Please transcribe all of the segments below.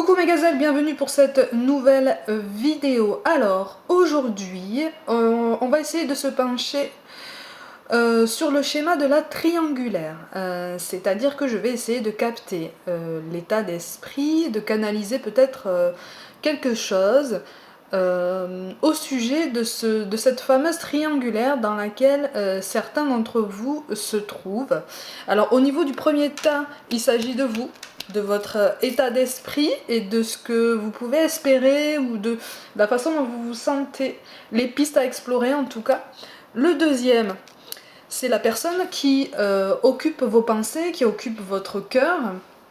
Coucou mes gazelles, bienvenue pour cette nouvelle vidéo. Alors aujourd'hui on va essayer de se pencher sur le schéma de la triangulaire, c'est-à-dire que je vais essayer de capter l'état d'esprit, de canaliser peut-être quelque chose au sujet de cette fameuse triangulaire dans laquelle certains d'entre vous se trouvent. Alors au niveau du premier tas, il s'agit de vous, de votre état d'esprit et de ce que vous pouvez espérer ou de la façon dont vous vous sentez, les pistes à explorer en tout cas. Le deuxième, c'est la personne qui occupe vos pensées, qui occupe votre cœur.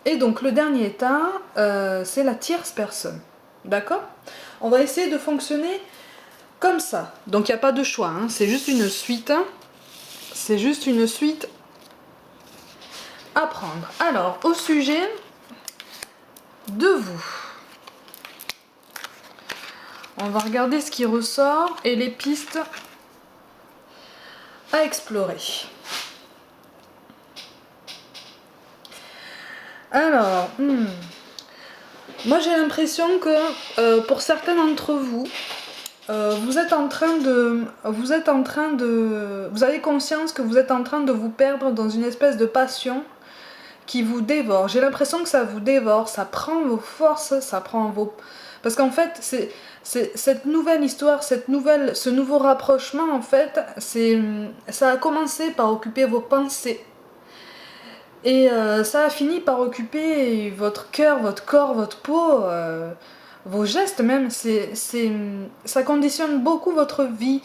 Et donc le dernier état, c'est la tierce personne. D'accord ? On va essayer de fonctionner comme ça. Donc il n'y a pas de choix, hein. C'est juste une suite. C'est juste une suite à prendre. Alors, au sujet de vous. On va regarder ce qui ressort et les pistes à explorer. Alors, moi j'ai l'impression que pour certains d'entre vous, vous avez conscience que vous êtes en train de vous perdre dans une espèce de passion qui vous dévore. J'ai l'impression que ça vous dévore, ça prend vos forces, ça prend vos... Parce qu'en fait, c'est cette nouvelle histoire, ce nouveau rapprochement, en fait, ça a commencé par occuper vos pensées. Et ça a fini par occuper votre cœur, votre corps, votre peau, vos gestes même. Ça conditionne beaucoup votre vie,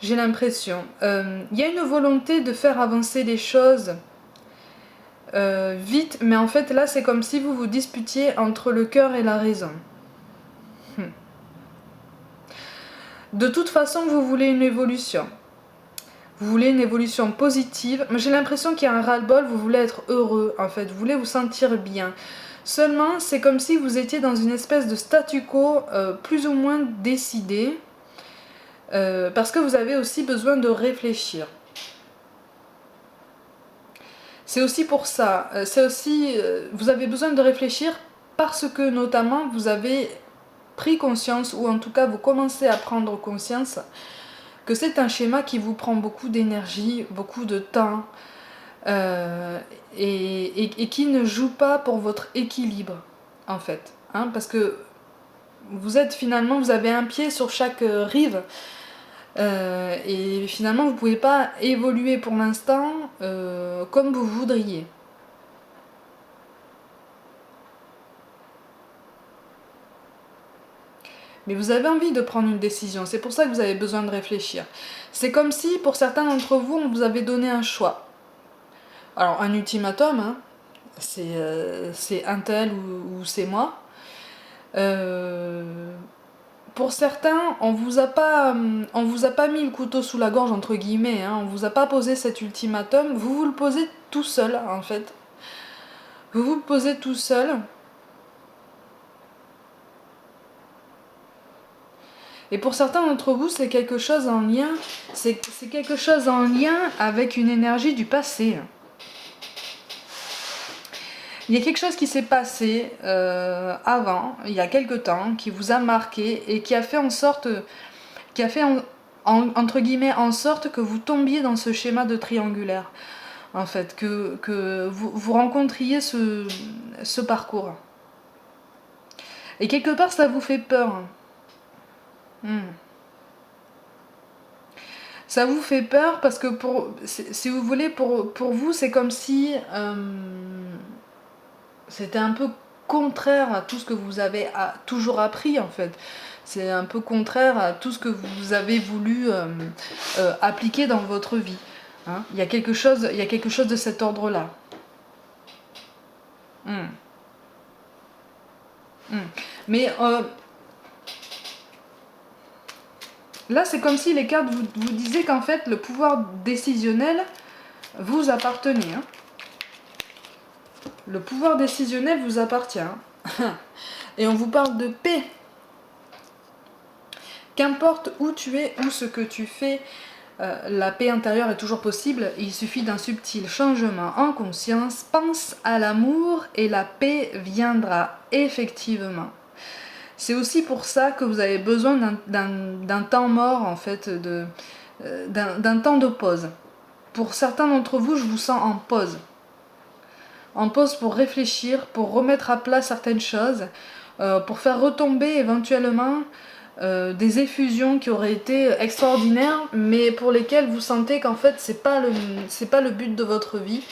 j'ai l'impression. Il y a une volonté de faire avancer les choses vite, mais en fait là c'est comme si vous vous disputiez entre le cœur et la raison. De toute façon, vous voulez une évolution. Vous voulez une évolution positive, mais j'ai l'impression qu'il y a un ras-le-bol, vous voulez être heureux en fait, vous voulez vous sentir bien. Seulement, c'est comme si vous étiez dans une espèce de statu quo plus ou moins décidé, parce que vous avez aussi besoin de réfléchir. C'est aussi pour ça, vous avez besoin de réfléchir parce que notamment vous avez pris conscience, ou en tout cas vous commencez à prendre conscience que c'est un schéma qui vous prend beaucoup d'énergie, beaucoup de temps, et qui ne joue pas pour votre équilibre, en fait. Hein, parce que vous avez un pied sur chaque rive, et finalement vous ne pouvez pas évoluer pour l'instant comme vous voudriez. Mais vous avez envie de prendre une décision, c'est pour ça que vous avez besoin de réfléchir. C'est comme si, pour certains d'entre vous, on vous avait donné un choix. Alors, un ultimatum, hein, c'est un tel ou c'est moi. Pour certains, on vous a pas mis le couteau sous la gorge, entre guillemets, hein, on vous a pas posé cet ultimatum, vous le posez tout seul, en fait. Vous le posez tout seul. Et pour certains d'entre vous, c'est quelque chose en lien, avec une énergie du passé. Il y a quelque chose qui s'est passé avant, il y a quelque temps, qui vous a marqué et qui a fait en sorte, entre guillemets, en sorte que vous tombiez dans ce schéma de triangulaire. En fait, que vous rencontriez ce parcours. Et quelque part, ça vous fait peur. Ça vous fait peur parce que, si vous voulez, pour vous, c'est comme si c'était un peu contraire à tout ce que vous avez toujours appris, en fait. C'est un peu contraire à tout ce que vous avez voulu appliquer dans votre vie. Hein, il y a quelque chose de cet ordre-là. Mais là, c'est comme si les cartes vous disaient qu'en fait, le pouvoir décisionnel vous appartenait. Hein. Le pouvoir décisionnel vous appartient. Hein. Et on vous parle de paix. Qu'importe où tu es ou ce que tu fais, La paix intérieure est toujours possible, il suffit d'un subtil changement en conscience. Pense à l'amour et la paix viendra, effectivement. C'est aussi pour ça que vous avez besoin d'un temps mort, en fait, d'un temps de pause. Pour certains d'entre vous, je vous sens en pause. En pause pour réfléchir, pour remettre à plat certaines choses, pour faire retomber éventuellement des effusions qui auraient été extraordinaires, mais pour lesquelles vous sentez qu'en fait c'est pas le but de votre vie,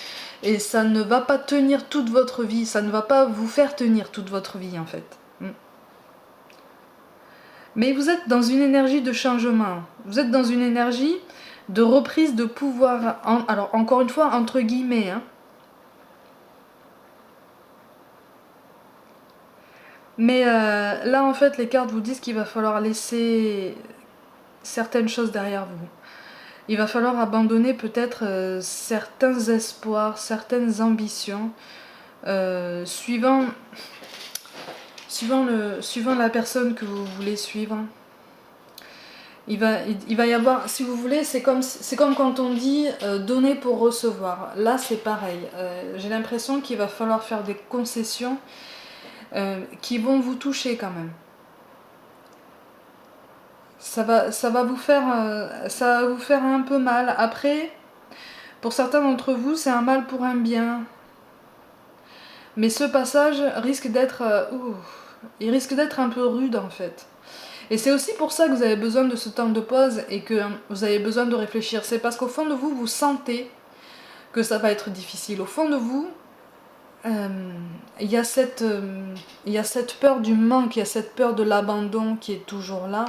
et ça ne va pas tenir toute votre vie, ça ne va pas vous faire tenir toute votre vie en fait. Mais vous êtes dans une énergie de changement, vous êtes dans une énergie de reprise de pouvoir, alors encore une fois entre guillemets, hein. Mais là en fait les cartes vous disent qu'il va falloir laisser certaines choses derrière vous. Il va falloir abandonner peut-être certains espoirs, certaines ambitions, suivant la personne que vous voulez suivre. Il va y avoir, si vous voulez, c'est comme quand on dit donner pour recevoir. Là c'est pareil. J'ai l'impression qu'il va falloir faire des concessions qui vont vous toucher quand même. Ça va vous faire un peu mal. Après, pour certains d'entre vous, c'est un mal pour un bien. Mais ce passage risque d'être il risque d'être un peu rude en fait. Et c'est aussi pour ça que vous avez besoin de ce temps de pause et que vous avez besoin de réfléchir. C'est parce qu'au fond de vous, vous sentez que ça va être difficile. Au fond de vous, il y a cette peur du manque, il y a cette peur de l'abandon qui est toujours là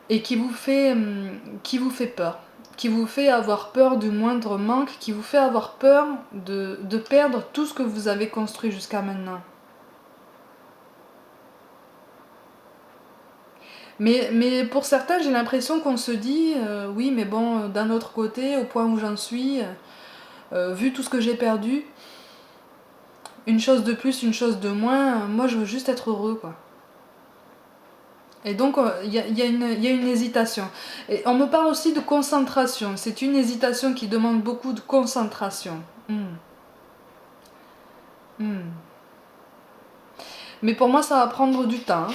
et qui vous fait peur, qui vous fait avoir peur du moindre manque, qui vous fait avoir peur de perdre tout ce que vous avez construit jusqu'à maintenant. Mais pour certains, j'ai l'impression qu'on se dit oui, mais bon, d'un autre côté, au point où j'en suis, vu tout ce que j'ai perdu, une chose de plus, une chose de moins, moi je veux juste être heureux, quoi. Et donc, il y a une hésitation. Et on me parle aussi de concentration. C'est une hésitation qui demande beaucoup de concentration. Mais pour moi, ça va prendre du temps.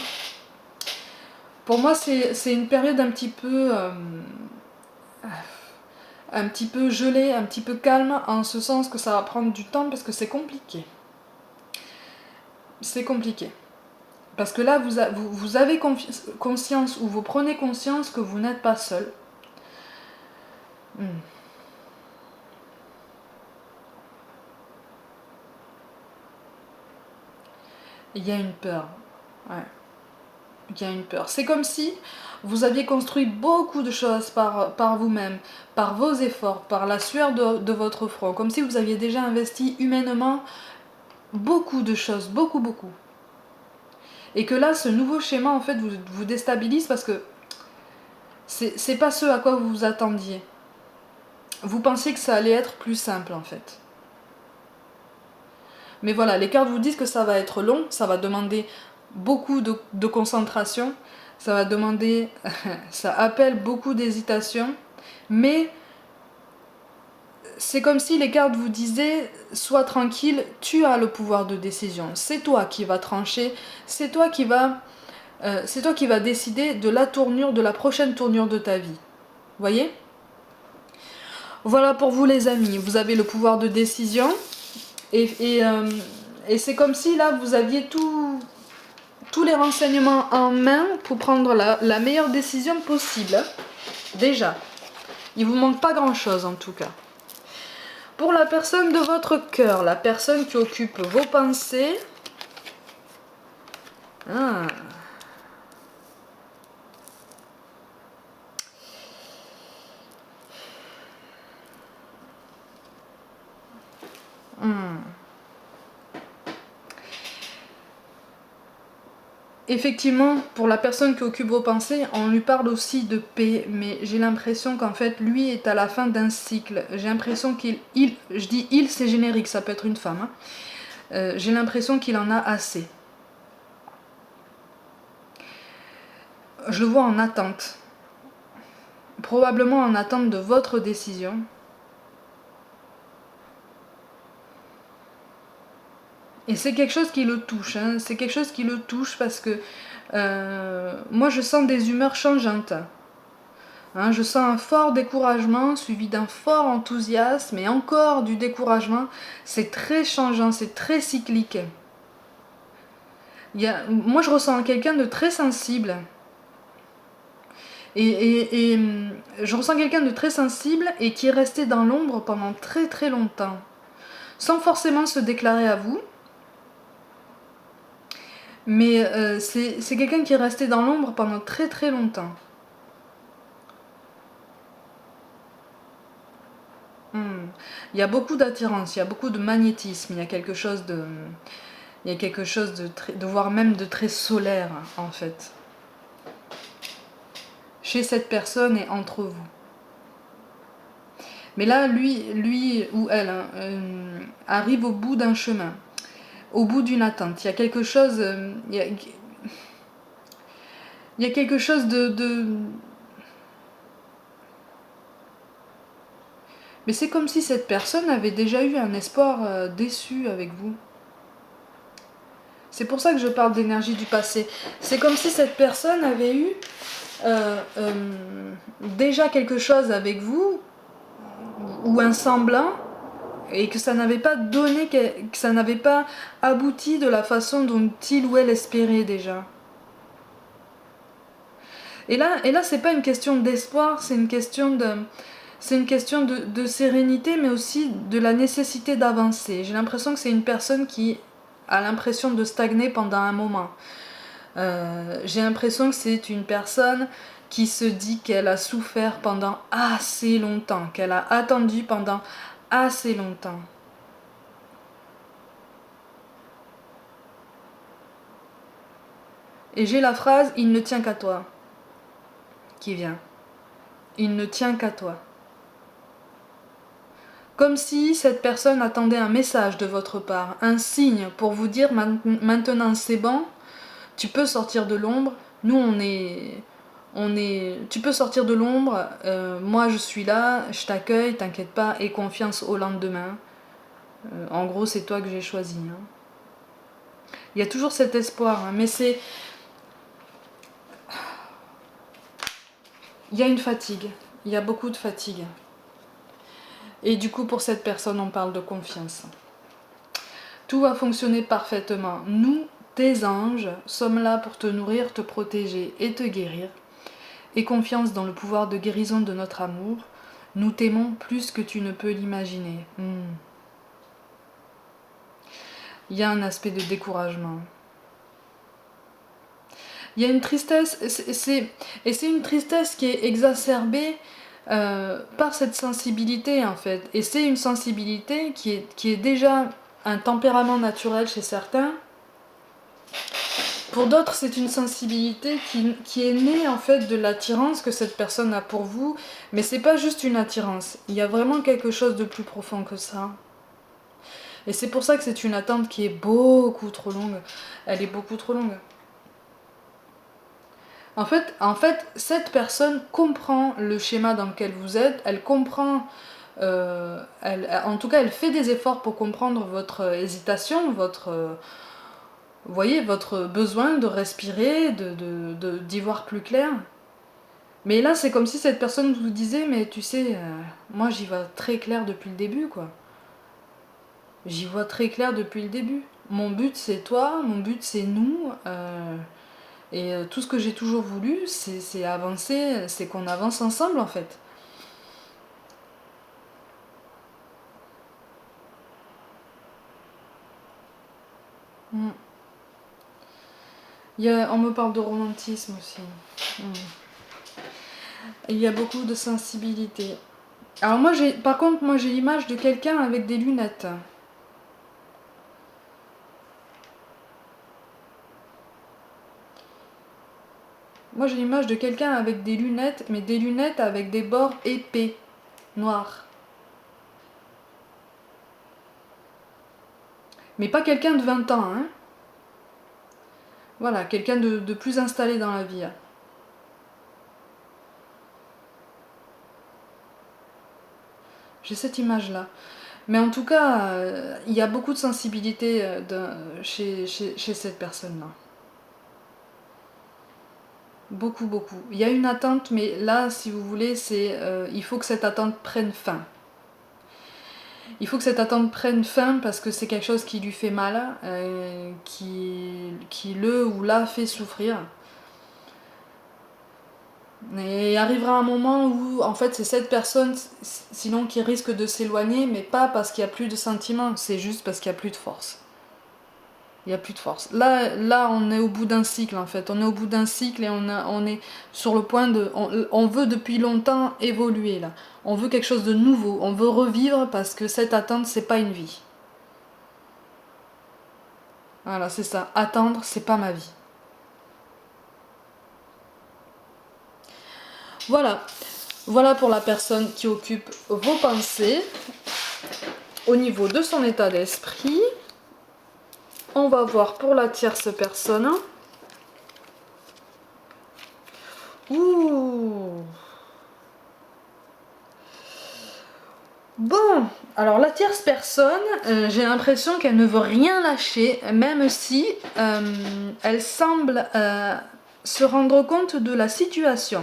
Pour moi, c'est une période un petit peu gelée, un petit peu calme, en ce sens que ça va prendre du temps parce que c'est compliqué. C'est compliqué. Parce que là, vous avez conscience, ou vous prenez conscience que vous n'êtes pas seul. Il y a une peur. Ouais. Il y a une peur. C'est comme si vous aviez construit beaucoup de choses par vous-même, par vos efforts, par la sueur de votre front. Comme si vous aviez déjà investi humainement beaucoup de choses, beaucoup, beaucoup. Et que là, ce nouveau schéma, en fait, vous déstabilise parce que c'est pas ce à quoi vous vous attendiez. Vous pensiez que ça allait être plus simple, en fait. Mais voilà, les cartes vous disent que ça va être long, ça va demander beaucoup de concentration, ça va demander, ça appelle beaucoup d'hésitation, mais c'est comme si les cartes vous disaient sois tranquille, tu as le pouvoir de décision, c'est toi qui vas trancher, c'est toi qui vas décider de la prochaine tournure de ta vie. Voyez? Voilà pour vous les amis, vous avez le pouvoir de décision et c'est comme si là vous aviez tous les renseignements en main pour prendre la meilleure décision possible. Déjà, il vous manque pas grand chose en tout cas. Pour la personne de votre cœur, la personne qui occupe vos pensées. Effectivement, pour la personne qui occupe vos pensées, on lui parle aussi de paix, mais j'ai l'impression qu'en fait, lui est à la fin d'un cycle. J'ai l'impression je dis il, c'est générique, ça peut être une femme. J'ai l'impression qu'il en a assez. Je le vois en attente. probablement en attente de votre décision. Et c'est quelque chose qui le touche, hein. C'est quelque chose qui le touche parce que moi je sens des humeurs changeantes. Hein, je sens un fort découragement suivi d'un fort enthousiasme et encore du découragement. C'est très changeant, c'est très cyclique. Moi je ressens quelqu'un de très sensible. Et je ressens quelqu'un de très sensible et qui est resté dans l'ombre pendant très très longtemps. Sans forcément se déclarer à vous. Mais c'est quelqu'un qui est resté dans l'ombre pendant très très longtemps. Il y a beaucoup d'attirance, il y a beaucoup de magnétisme, il y a quelque chose de... Il y a quelque chose de voire même de très solaire, en fait. Chez cette personne et entre vous. Mais là, lui ou elle arrive au bout d'un chemin, au bout d'une attente. Il y a quelque chose... il y a quelque chose de... Mais c'est comme si cette personne avait déjà eu un espoir déçu avec vous. C'est pour ça que je parle d'énergie du passé. C'est comme si cette personne avait eu déjà quelque chose avec vous, ou un semblant, et que ça n'avait pas donné, que ça n'avait pas abouti de la façon dont il ou elle espérait déjà. Et là c'est pas une question d'espoir, c'est une question de sérénité, mais aussi de la nécessité d'avancer. J'ai l'impression que c'est une personne qui a l'impression de stagner pendant un moment. J'ai l'impression que c'est une personne qui se dit qu'elle a souffert pendant assez longtemps, qu'elle a attendu pendant assez longtemps. Et j'ai la phrase « il ne tient qu'à toi » qui vient. Il ne tient qu'à toi. Comme si cette personne attendait un message de votre part, un signe pour vous dire maintenant c'est bon, tu peux sortir de l'ombre, nous tu peux sortir de l'ombre, moi je suis là, je t'accueille, t'inquiète pas, et confiance au lendemain. En gros c'est toi que j'ai choisi. Hein. Il y a toujours cet espoir, hein, mais c'est... Il y a une fatigue, il y a beaucoup de fatigue. Et du coup, pour cette personne, on parle de confiance. Tout va fonctionner parfaitement. Nous, tes anges, sommes là pour te nourrir, te protéger et te guérir. Aie confiance dans le pouvoir de guérison de notre amour. Nous t'aimons plus que tu ne peux l'imaginer. Il y a un aspect de découragement. Il y a une tristesse, et c'est une tristesse qui est exacerbée par cette sensibilité en fait. Et c'est une sensibilité qui est déjà un tempérament naturel chez certains. Pour d'autres, c'est une sensibilité qui est née en fait de l'attirance que cette personne a pour vous. Mais c'est pas juste une attirance, il y a vraiment quelque chose de plus profond que ça. Et c'est pour ça que c'est une attente qui est beaucoup trop longue. Elle est beaucoup trop longue. En fait, cette personne comprend le schéma dans lequel vous êtes, elle comprend, en tout cas, elle fait des efforts pour comprendre votre hésitation, vous voyez, votre besoin de respirer, d'y voir plus clair. Mais là, c'est comme si cette personne vous disait, mais tu sais, moi j'y vois très clair depuis le début, quoi. J'y vois très clair depuis le début. Mon but c'est toi, mon but c'est nous. Et tout ce que j'ai toujours voulu, c'est avancer, c'est qu'on avance ensemble en fait. On me parle de romantisme aussi. Il y a beaucoup de sensibilité. Alors par contre, moi j'ai l'image de quelqu'un avec des lunettes. Moi j'ai l'image de quelqu'un avec des lunettes, mais des lunettes avec des bords épais, noirs. Mais pas quelqu'un de 20 ans, hein. Voilà, quelqu'un de plus installé dans la vie. J'ai cette image-là. Mais en tout cas, il y a beaucoup de sensibilité chez cette personne-là. Beaucoup, beaucoup. Il y a une attente, mais là, si vous voulez, il faut que cette attente prenne fin. Il faut que cette attente prenne fin parce que c'est quelque chose qui lui fait mal, qui le ou la fait souffrir. Et il arrivera un moment où, en fait, c'est cette personne, sinon qui risque de s'éloigner, mais pas parce qu'il n'y a plus de sentiments, c'est juste parce qu'il n'y a plus de force. Il n'y a plus de force. Là, on est au bout d'un cycle, en fait. On est au bout d'un cycle et on est sur le point de... On veut depuis longtemps évoluer, là. On veut quelque chose de nouveau. On veut revivre parce que cette attente, c'est pas une vie. Voilà, c'est ça. Attendre, c'est pas ma vie. Voilà. Voilà pour la personne qui occupe vos pensées. Au niveau de son état d'esprit, on va voir pour la tierce personne. Ouh. Bon, alors la tierce personne, j'ai l'impression qu'elle ne veut rien lâcher, même si elle semble se rendre compte de la situation.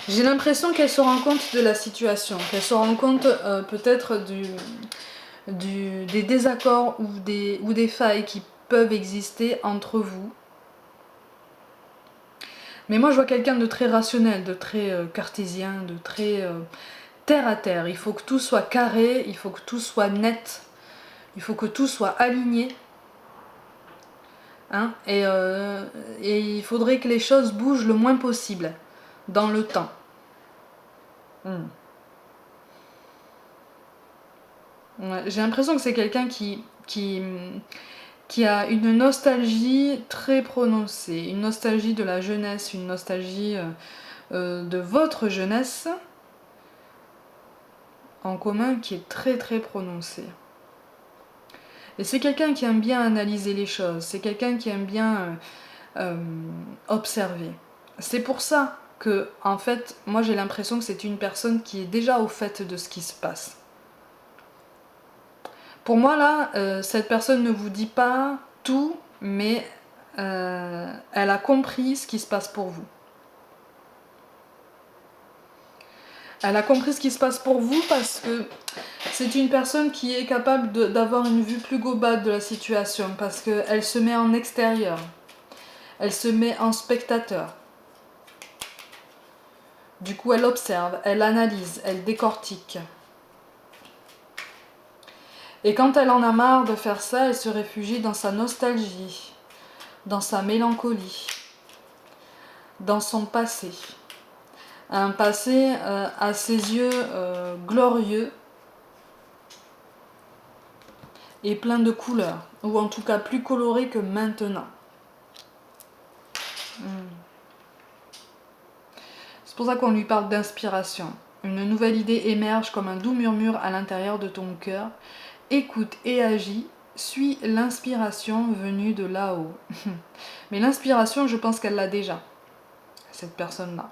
J'ai l'impression qu'elle se rend compte de la situation, qu'elle se rend compte peut-être des désaccords ou des failles qui peuvent exister entre vous. Mais moi je vois quelqu'un de très rationnel, de très cartésien, de très terre à terre. Il faut que tout soit carré, il faut que tout soit net, il faut que tout soit aligné. Hein, et il faudrait que les choses bougent le moins possible dans le temps. Ouais, j'ai l'impression que c'est quelqu'un qui a une nostalgie très prononcée, une nostalgie de la jeunesse, une nostalgie de votre jeunesse en commun qui est très très prononcée. Et c'est quelqu'un qui aime bien analyser les choses, c'est quelqu'un qui aime bien observer. C'est pour ça que, en fait, moi j'ai l'impression que c'est une personne qui est déjà au fait de ce qui se passe. Pour moi là, cette personne ne vous dit pas tout, mais elle a compris ce qui se passe pour vous. Elle a compris ce qui se passe pour vous parce que c'est une personne qui est capable d'avoir une vue plus globale de la situation, parce qu'elle se met en extérieur, elle se met en spectateur. Du coup, elle observe, elle analyse, elle décortique. Et quand elle en a marre de faire ça, elle se réfugie dans sa nostalgie, dans sa mélancolie, dans son passé. Un passé à ses yeux glorieux et plein de couleurs, ou en tout cas plus coloré que maintenant. C'est pour ça qu'on lui parle d'inspiration. Une nouvelle idée émerge comme un doux murmure à l'intérieur de ton cœur. Écoute et agis, suis l'inspiration venue de là-haut. Mais l'inspiration, je pense qu'elle l'a déjà, cette personne-là.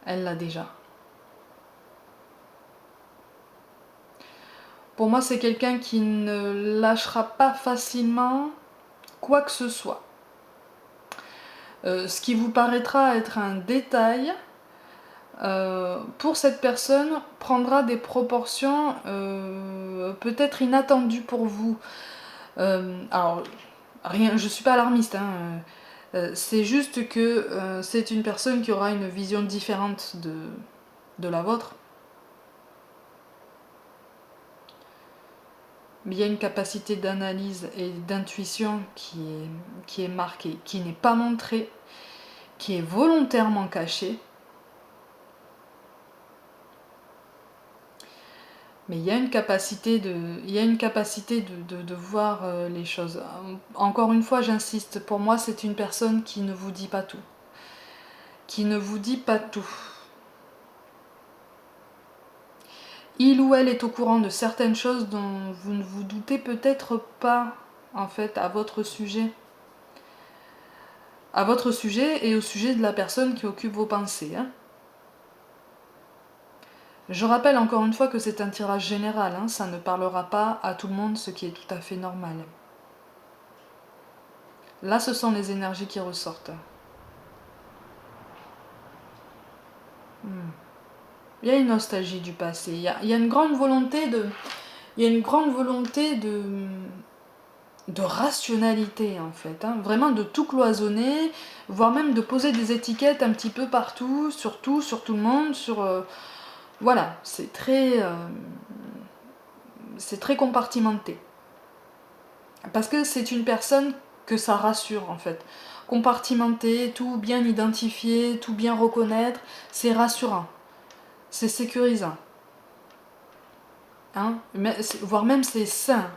Elle l'a déjà. Pour moi, c'est quelqu'un qui ne lâchera pas facilement quoi que ce soit. Ce qui vous paraîtra être un détail, pour cette personne, prendra des proportions peut-être inattendues pour vous. Alors, rien, je ne suis pas alarmiste, hein, c'est juste que c'est une personne qui aura une vision différente de la vôtre. Mais il y a une capacité d'analyse et d'intuition qui est marquée, qui n'est pas montrée, qui est volontairement cachée. Mais il y a une capacité de voir les choses. Encore une fois, j'insiste, pour moi, c'est une personne qui ne vous dit pas tout. Qui ne vous dit pas tout. Il ou elle est au courant de certaines choses dont vous ne vous doutez peut-être pas, en fait, à votre sujet. à votre sujet et au sujet de la personne qui occupe vos pensées. Hein. Je rappelle encore une fois que c'est un tirage général, hein, ça ne parlera pas à tout le monde, ce qui est tout à fait normal. Là, ce sont les énergies qui ressortent. Il y a une nostalgie du passé, il y a une grande volonté de... Il y a une grande volonté de rationalité en fait, hein, vraiment de tout cloisonner, voire même de poser des étiquettes un petit peu partout, sur tout le monde, voilà, c'est très compartimenté. Parce que c'est une personne que ça rassure en fait. Compartimenter, tout bien identifier, tout bien reconnaître, c'est rassurant, c'est sécurisant. Hein, voire même c'est sain,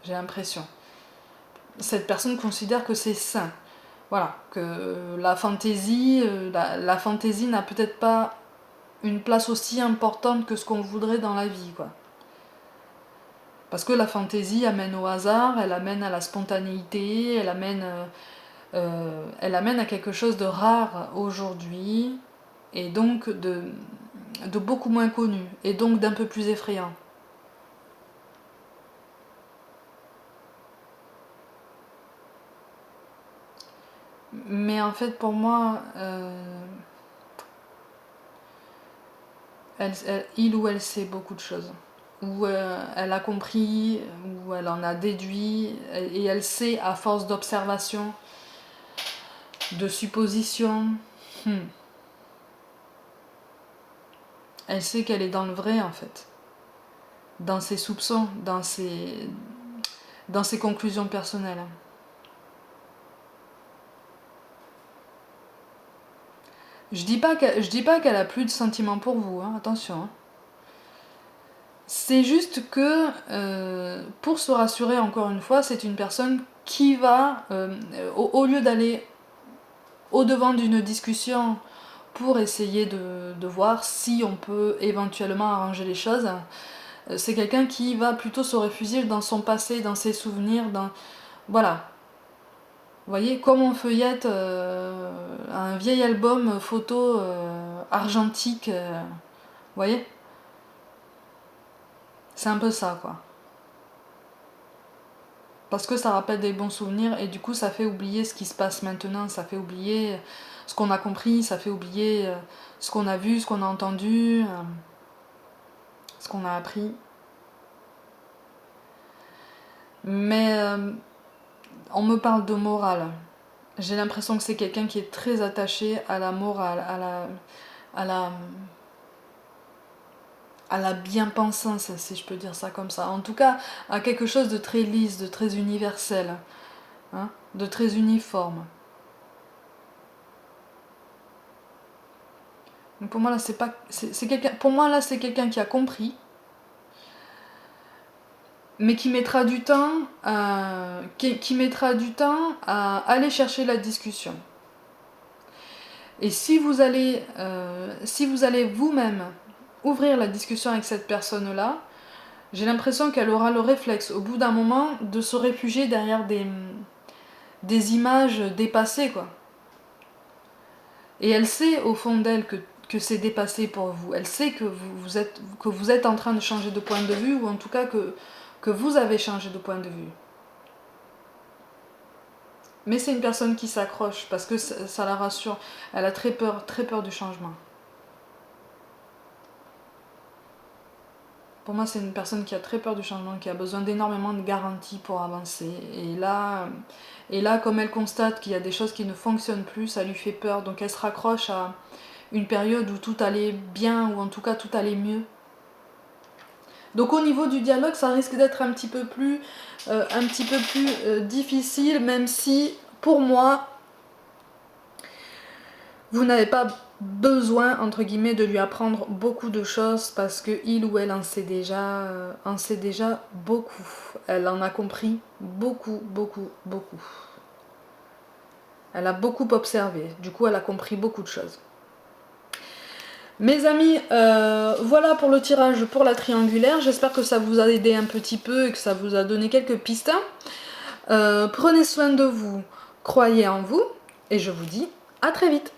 j'ai l'impression. Cette personne considère que c'est sain. Voilà, que la fantaisie, la fantaisie n'a peut-être pas une place aussi importante que ce qu'on voudrait dans la vie, quoi. Parce que la fantaisie amène au hasard, elle amène à la spontanéité, elle amène à quelque chose de rare aujourd'hui, et donc de beaucoup moins connu, et donc d'un peu plus effrayant. Mais en fait, pour moi, il ou elle sait beaucoup de choses. Ou elle a compris, ou elle en a déduit, et elle sait à force d'observation, de supposition. Elle sait qu'elle est dans le vrai en fait. Dans ses soupçons, dans ses conclusions personnelles. Je dis pas qu'elle a plus de sentiments pour vous, hein, attention. Hein. C'est juste que, pour se rassurer encore une fois, c'est une personne qui va, au lieu d'aller au-devant d'une discussion pour essayer de voir si on peut éventuellement arranger les choses, c'est quelqu'un qui va plutôt se réfugier dans son passé, dans ses souvenirs, dans... Voilà. Vous voyez, comme on feuillette un vieil album photo argentique, vous voyez, c'est un peu ça, quoi. Parce que ça rappelle des bons souvenirs et du coup ça fait oublier ce qui se passe maintenant, ça fait oublier ce qu'on a compris, ça fait oublier ce qu'on a vu, ce qu'on a entendu, ce qu'on a appris. Mais on me parle de morale. J'ai l'impression que c'est quelqu'un qui est très attaché à la morale, à la bien-pensance, si je peux dire ça comme ça. En tout cas, à quelque chose de très lisse, de très universel, hein, de très uniforme. Donc pour moi là, c'est quelqu'un qui a compris, mais qui mettra du temps, qui mettra du temps à aller chercher la discussion. Et si vous allez vous-même ouvrir la discussion avec cette personne-là, j'ai l'impression qu'elle aura le réflexe, au bout d'un moment, de se réfugier derrière des images dépassées, quoi. Et elle sait, au fond d'elle, que c'est dépassé pour vous. Elle sait que vous êtes en train de changer de point de vue, ou en tout cas que vous avez changé de point de vue. Mais c'est une personne qui s'accroche, parce que ça la rassure. Elle a très peur du changement. Pour moi, c'est une personne qui a très peur du changement, qui a besoin d'énormément de garanties pour avancer. Et là, comme elle constate qu'il y a des choses qui ne fonctionnent plus, ça lui fait peur. Donc elle se raccroche à une période où tout allait bien, ou en tout cas tout allait mieux. Donc au niveau du dialogue, ça risque d'être un petit peu plus difficile, même si, pour moi, vous n'avez pas besoin, entre guillemets, de lui apprendre beaucoup de choses parce que il ou elle en sait déjà beaucoup. Elle en a compris beaucoup. Elle a beaucoup observé, du coup elle a compris beaucoup de choses. Mes amis, voilà pour le tirage pour la triangulaire. J'espère que ça vous a aidé un petit peu et que ça vous a donné quelques pistes. Prenez soin de vous, croyez en vous. et je vous dis à très vite.